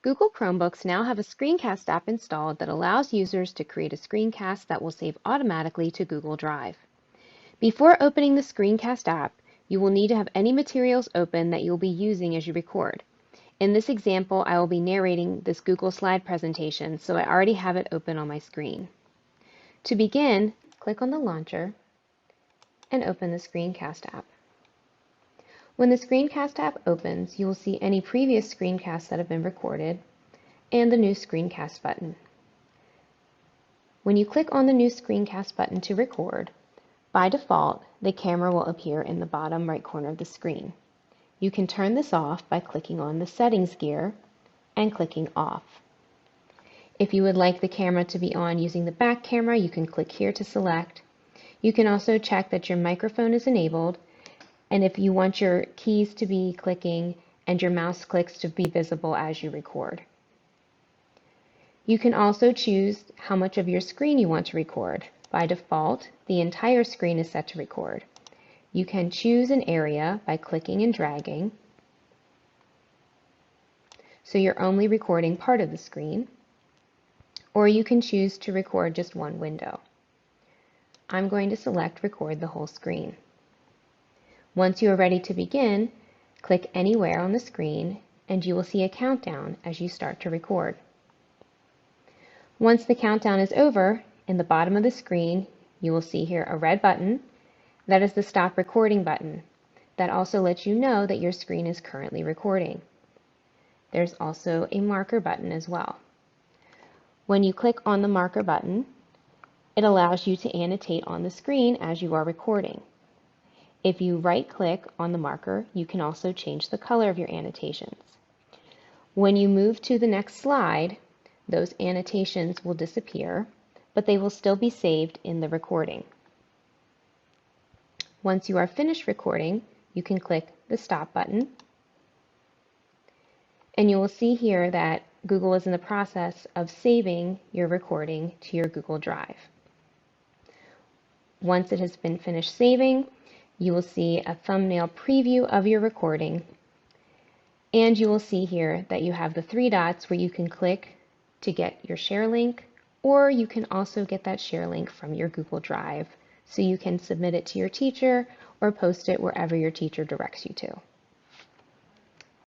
Google Chromebooks now have a Screencast app installed that allows users to create a screencast that will save automatically to Google Drive. Before opening the Screencast app, you will need to have any materials open that you'll be using as you record. In this example, I will be narrating this Google slide presentation, so I already have it open on my screen. To begin, click on the launcher and open the Screencast app. When the Screencast app opens, you will see any previous screencasts that have been recorded and the new Screencast button. When you click on the new Screencast button to record, by default, the camera will appear in the bottom right corner of the screen. You can turn this off by clicking on the Settings gear and clicking Off. If you would like the camera to be on using the back camera, you can click here to select. You can also check that your microphone is enabled, and if you want your keys to be clicking and your mouse clicks to be visible as you record. You can also choose how much of your screen you want to record. By default, the entire screen is set to record. You can choose an area by clicking and dragging, so you're only recording part of the screen, or you can choose to record just one window. I'm going to select Record the whole screen. Once you are ready to begin, click anywhere on the screen and you will see a countdown as you start to record. Once the countdown is over, in the bottom of the screen, you will see here a red button. That is the Stop Recording button. That also lets you know that your screen is currently recording. There's also a marker button as well. When you click on the marker button, it allows you to annotate on the screen as you are recording. If you right-click on the marker, you can also change the color of your annotations. When you move to the next slide, those annotations will disappear, but they will still be saved in the recording. Once you are finished recording, you can click the Stop button, and you will see here that Google is in the process of saving your recording to your Google Drive. Once it has been finished saving, you will see a thumbnail preview of your recording, and you will see here that you have the three dots where you can click to get your share link, or you can also get that share link from your Google Drive, so you can submit it to your teacher or post it wherever your teacher directs you to.